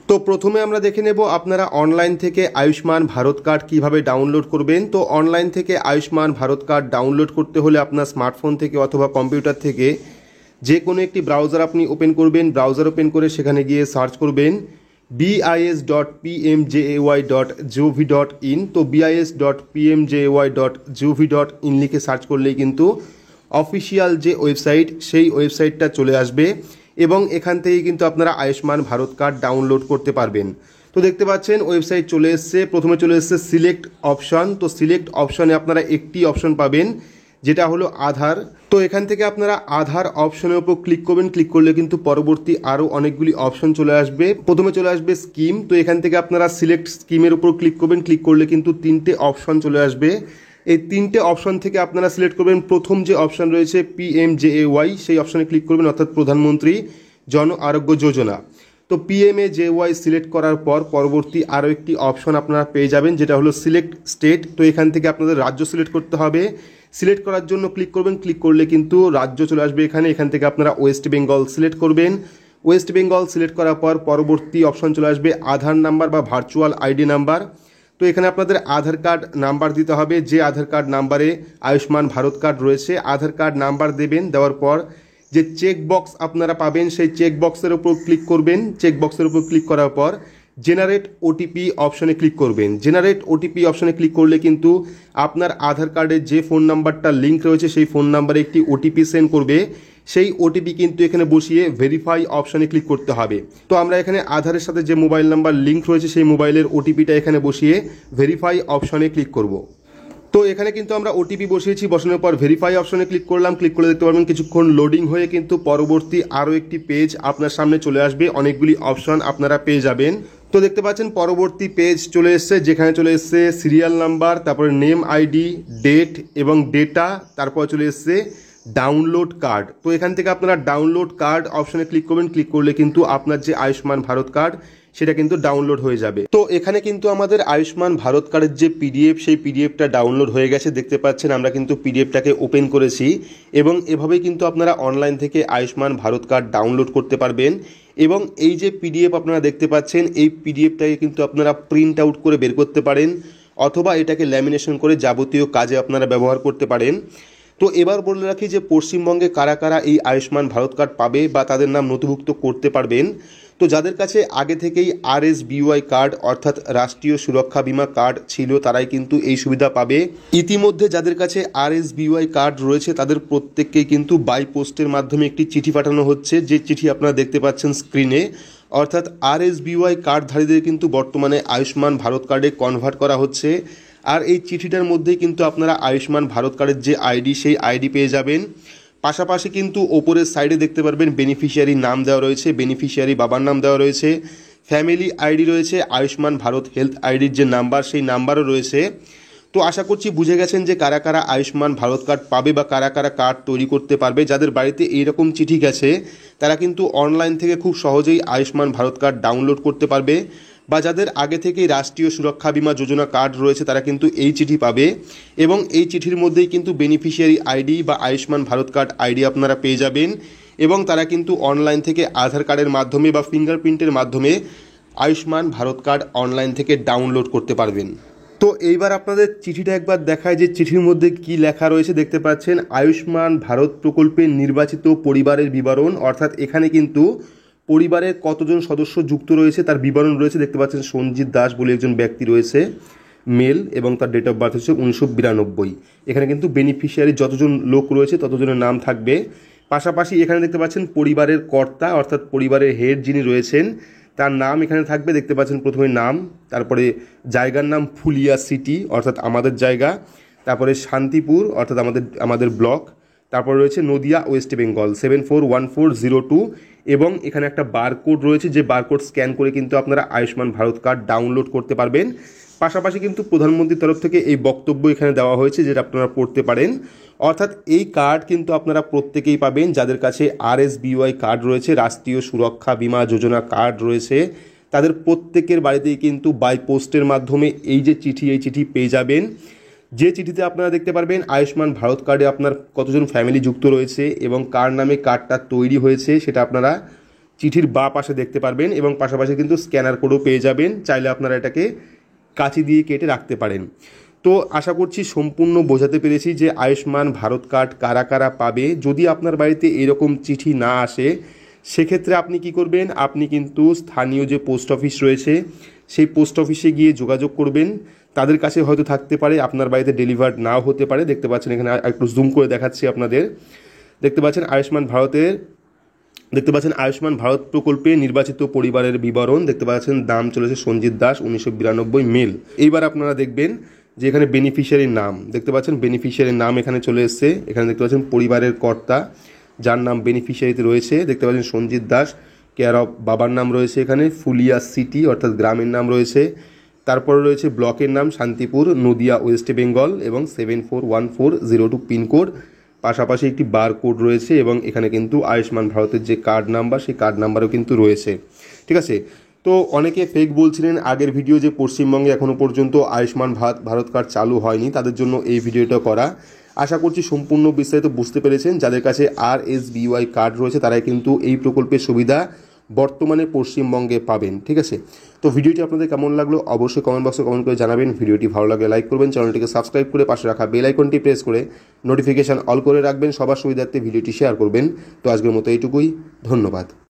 তো প্রথমে আমরা দেখে নেব আপনারা অনলাইন থেকে আয়ুষ্মান ভারত কার্ড কিভাবে ডাউনলোড করবেন। তো অনলাইন থেকে আয়ুষ্মান ভারত কার্ড ডাউনলোড করতে হলে আপনার স্মার্টফোন থেকে অথবা কম্পিউটার থেকে যে কোনো একটি ব্রাউজার আপনি ওপেন করবেন। ব্রাউজার ওপেন করে সেখানে গিয়ে সার্চ করবেন bis.pmjay.gov.in। তো bis.pmjay.gov.in লিখে সার্চ করলেই কিন্তু অফিসিয়াল যে ওয়েবসাইট সেই ওয়েবসাইটটা চলে আসবে এবং এখান থেকে কিন্তু আপনারা আয়ুষ্মান ভারত কার্ড ডাউনলোড করতে পারবেন। তো দেখতে পাচ্ছেন ওয়েবসাইট চলে এসছে। প্রথমে চলে এসছে সিলেক্ট অপশন। তো সিলেক্ট অপশনে আপনারা একটি অপশন পাবেন যেটা হলো আধার। তো এখান থেকে আপনারা আধার অপশনের উপর ক্লিক করবেন। ক্লিক করলে কিন্তু পরবর্তী আরও অনেকগুলি অপশন চলে আসবে। প্রথমে চলে আসবে স্কিম। তো এখান থেকে আপনারা সিলেক্ট স্কিমের উপর ক্লিক করবেন। ক্লিক করলে কিন্তু তিনটে অপশন চলে আসবে। এই তিনটে অপশন থেকে আপনারা সিলেক্ট করবেন প্রথম যে অপশন রয়েছে PMJAY, সেই অপশনে ক্লিক করবেন, অর্থাৎ প্রধানমন্ত্রী জন আরোগ্য যোজনা। তো PMJAY সিলেক্ট করার পর পরবর্তী আরও একটি অপশন আপনারা পেয়ে যাবেন যেটা হলো সিলেক্ট স্টেট। তো এখান থেকে আপনাদের রাজ্য সিলেক্ট করতে হবে। সিলেক্ট করার জন্য ক্লিক করবেন। ক্লিক করলে কিন্তু রাজ্য চলে আসবে এখানে। এখান থেকে আপনারা ওয়েস্ট বেঙ্গল সিলেক্ট করবেন। ওয়েস্ট বেঙ্গল সিলেক্ট করার পর পরবর্তী অপশন চলে আসবে আধার নাম্বার বা ভার্চুয়াল আইডি নাম্বার। তো এখানে আপনাদের আধার কার্ড নাম্বার দিতে হবে। যে আধার কার্ড নাম্বারে আয়ুষ্মান ভারত কার্ড রয়েছে আধার কার্ড নাম্বার দেবেন। দেওয়ার পর যে চেক বক্স আপনারা পাবেন সেই চেক বক্সের উপর ক্লিক করবেন। চেক বক্সের উপর ক্লিক করার পর জেনারেট ওটিপি অপশনে ক্লিক করবেন। জেনারেট ওটিপি অপশনে ক্লিক করলে কিন্তু আপনার আধার কার্ডের যে ফোন নাম্বারটা লিঙ্ক রয়েছে সেই ফোন নাম্বারে একটি ওটিপি সেন্ড করবে। সেই ওটিপি কিন্তু এখানে বসিয়ে ভেরিফাই অপশনে ক্লিক করতে হবে। তো আমরা এখানে আধারের সাথে যে মোবাইল নাম্বার লিঙ্ক রয়েছে সেই মোবাইলের ওটিপিটা এখানে বসিয়ে ভেরিফাই অপশনে ক্লিক করব। তো এখানে কিন্তু আমরা ওটিপি বসিয়েছি। বসানোর পর ভেরিফাই অপশনে ক্লিক করলাম। ক্লিক করে দেখতে পারবেন কিছুক্ষণ লোডিং হয়ে কিন্তু পরবর্তী আরও একটি পেজ আপনার সামনে চলে আসবে। অনেকগুলি অপশন আপনারা পেয়ে যাবেন। তো দেখতে পাচ্ছেন পরবর্তী পেজ চলে এসছে যেখানে চলে এসছে সিরিয়াল নাম্বার, তারপরে নেম, আইডি, ডেট এবং ডেটা, তারপর চলে এসছে ডাউনলোড কার্ড। তো এখান থেকে আপনারা ডাউনলোড কার্ড অপশনে ক্লিক করবেন। ক্লিক করলে কিন্তু আপনার যে আয়ুষ্মান ভারত কার্ড সেটা কিন্তু ডাউনলোড হয়ে যাবে। তো এখানে কিন্তু আমাদের আয়ুষ্মান ভারত কার্ডের যে পিডিএফ সেই পিডিএফটা ডাউনলোড হয়ে গেছে। দেখতে পাচ্ছেন আমরা কিন্তু পিডিএফটাকে ওপেন করেছি এবং এভাবেই কিন্তু আপনারা অনলাইন থেকে আয়ুষ্মান ভারত কার্ড ডাউনলোড করতে পারবেন। এবং এই যে পিডিএফ আপনারা দেখতে পাচ্ছেন এই পিডিএফটাকে কিন্তু আপনারা প্রিন্ট আউট করে বের করতে পারেন অথবা এটাকে ল্যামিনেশন করে যাবতীয় কাজে আপনারা ব্যবহার করতে পারেন। তো এবার বলে রাখি যে পশ্চিমবঙ্গে কারা কারা এই আয়ুষ্মান ভারত কার্ড পাবে বা তাদের নাম নথিভুক্ত করতে পারবেন। তো যাদের কাছে আগে থেকেই RSBY কার্ড অর্থাৎ রাষ্ট্রীয় সুরক্ষা বিমা কার্ড ছিল তারাই কিন্তু এই সুবিধা পাবে। ইতিমধ্যে যাদের কাছে RSBY কার্ড রয়েছে তাদের প্রত্যেককেই কিন্তু বাই পোস্টের মাধ্যমে একটি চিঠি পাঠানো হচ্ছে, যে চিঠি আপনারা দেখতে পাচ্ছেন স্ক্রিনে। অর্থাৎ RSBY কার্ডধারীদের কিন্তু বর্তমানে আয়ুষ্মান ভারত কার্ডে কনভার্ট করা হচ্ছে। আর এই চিঠিটার মধ্যেই কিন্তু আপনারা আয়ুষ্মান ভারত কার্ডের যে আইডি সেই আইডি পেয়ে যাবেন। পাশাপাশি কিন্তু ওপরের সাইডে দেখতে পারবেন বেনিফিশিয়ারি নাম দেওয়া রয়েছে, বেনিফিশিয়ারি বাবার নাম দেওয়া রয়েছে, ফ্যামিলি আইডি রয়েছে, আয়ুষ্মান ভারত হেলথ আইডির যে নাম্বার সেই নাম্বারও রয়েছে। তো আশা করছি বুঝে গেছেন যে কারা কারা আয়ুষ্মান ভারত কার্ড পাবে বা কারা কারা কার্ড তৈরি করতে পারবে। যাদের বাড়িতে এইরকম চিঠি গেছে তারা কিন্তু অনলাইন থেকে খুব সহজেই আয়ুষ্মান ভারত কার্ড ডাউনলোড করতে পারবে, বা যাদের আগে থেকেই রাষ্ট্রীয় সুরক্ষা বিমা যোজনা কার্ড রয়েছে তারা কিন্তু এই চিঠি পাবে এবং এই চিঠির মধ্যেই কিন্তু বেনিফিশিয়ারি আইডি বা আয়ুষ্মান ভারত কার্ড আইডি আপনারা পেয়ে যাবেন এবং তারা কিন্তু অনলাইন থেকে আধার কার্ডের মাধ্যমে বা ফিঙ্গারপ্রিন্টের মাধ্যমে আয়ুষ্মান ভারত কার্ড অনলাইন থেকে ডাউনলোড করতে পারবেন। তো এইবার আপনাদের চিঠিটা একবার দেখায় যে চিঠির মধ্যে কি লেখা রয়েছে। দেখতে পাচ্ছেন আয়ুষ্মান ভারত প্রকল্পের নির্বাচিত পরিবারের বিবরণ, অর্থাৎ এখানে কিন্তু পরিবারের কতজন সদস্য যুক্ত রয়েছে তার বিবরণ রয়েছে। দেখতে পাচ্ছেন সঞ্জিত দাস বলে একজন ব্যক্তি রয়েছে, মেল, এবং তার ডেট অফ বার্থ হচ্ছে 1992। এখানে কিন্তু বেনিফিশিয়ারি যতজন লোক রয়েছে ততজনের নাম থাকবে। পাশাপাশি এখানে দেখতে পাচ্ছেন পরিবারের কর্তা অর্থাৎ পরিবারের হেড যিনি রয়েছেন তার নাম এখানে থাকবে। দেখতে পাচ্ছেন প্রথমে নাম, তারপরে জায়গার নাম ফুলিয়া সিটি অর্থাৎ আমাদের জায়গা, তারপরে শান্তিপুর অর্থাৎ আমাদের ব্লক, তারপর রয়েছে নদিয়া ওয়েস্ট বেঙ্গল 741402 এবং এখানে একটা বারকোড রয়েছে যে বারকোড স্ক্যান করে কিন্তু আপনারা আয়ুষ্মান ভারত কার্ড ডাউনলোড করতে পারবেন। পাশাপাশি কিন্তু প্রধানমন্ত্রীর তরফ থেকে এই বক্তব্য এখানে দেওয়া হয়েছে যেটা আপনারা পড়তে পারেন। অর্থাৎ এই কার্ড কিন্তু আপনারা প্রত্যেকেই পাবেন যাদের কাছে RSBY কার্ড রয়েছে, রাষ্ট্রীয় সুরক্ষা বিমা যোজনা কার্ড রয়েছে, তাদের প্রত্যেকের বাড়িতেই কিন্তু বাই পোস্টের মাধ্যমে এই যে চিঠি এই চিঠি পেয়ে যাবেন। যে চিঠিতে আপনারা দেখতে পারবেন আয়ুষ্মান ভারত কার্ডে আপনার কতজন ফ্যামিলি যুক্ত রয়েছে এবং কার নামে কার্ডটা তৈরি হয়েছে সেটা আপনারা চিঠির বাঁ পাশে দেখতে পারবেন এবং পাশাপাশি কিন্তু স্ক্যানার কোডও পেয়ে যাবেন, চাইলে আপনারা এটাকে কাঁচি দিয়ে কেটে রাখতে পারেন। তো আশা করছি সম্পূর্ণ বোঝাতে পেরেছি যে আয়ুষ্মান ভারত কার্ড কারা কারা পাবে। যদি আপনার বাড়িতে এরকম চিঠি না আসে সেক্ষেত্রে আপনি কি করবেন, আপনি কিন্তু স্থানীয় যে পোস্ট অফিস রয়েছে সেই পোস্ট অফিসে গিয়ে যোগাযোগ করবেন। তাদের কাছে হয়তো থাকতে পারে, আপনার বাড়িতে ডেলিভার্ড নাও হতে পারে। দেখতে পাচ্ছেন এখানে একটু জুম করে দেখাচ্ছি আপনাদের। দেখতে পাচ্ছেন আয়ুষ্মান ভারত প্রকল্পে নির্বাচিত পরিবারের বিবরণ। দেখতে পাচ্ছেন দাম চলেছে সঞ্জিত দাস, 1992 মেল। এইবার আপনারা দেখবেন যে এখানে বেনিফিশিয়ারির নাম দেখতে পাচ্ছেন, বেনিফিশিয়ারির নাম এখানে চলে এসছে। এখানে দেখতে পাচ্ছেন পরিবারের কর্তা যার নাম বেনিফিশিয়ারিতে রয়েছে, দেখতে পাচ্ছেন সঞ্জিত দাস। কেয়ার অফ বাবার নাম রয়েছে এখানে, ফুলিয়া সিটি অর্থাৎ গ্রামের নাম রয়েছে। তারপরে রয়েছে ব্লকের নাম শান্তিপুর, নদিয়া, ওয়েস্ট বেঙ্গল এবং 741402 পিনকোড। পাশাপাশি একটি বার কোড রয়েছে এবং এখানে কিন্তু আয়ুষ্মান ভারতের যে কার্ড নাম্বার সেই কার্ড নাম্বারও কিন্তু রয়েছে। ঠিক আছে, তো অনেকে ফেক বলছিলেন আগের ভিডিও যে পশ্চিমবঙ্গে এখনও পর্যন্ত আয়ুষ্মান ভারত কার্ড চালু হয়নি, তাদের জন্য এই ভিডিওটা করা। আশা করছি সম্পূর্ণ বিস্তারিত বুঝতে পেরেছেন। যাদের কাছে RSBY কার্ড রয়েছে তারাই কিন্তু এই প্রকল্পের সুবিধা বর্তমানে পশ্চিমবঙ্গে পাবেন। ঠিক আছে, তো ভিডিওটি আপনাদের কেমন লাগলো অবশ্যই কমেন্ট বক্সে কমেন্ট করে জানাবেন। ভিডিওটি ভালো লাগলে লাইক করবেন, চ্যানেলটিকে সাবস্ক্রাইব করে পাশে রাখা বেল আইকনটি প্রেস করে নোটিফিকেশান অল করে রাখবেন। সবার সুবিধার্থে ভিডিওটি শেয়ার করবেন। তো আজকের মতো এইটুকুই, ধন্যবাদ।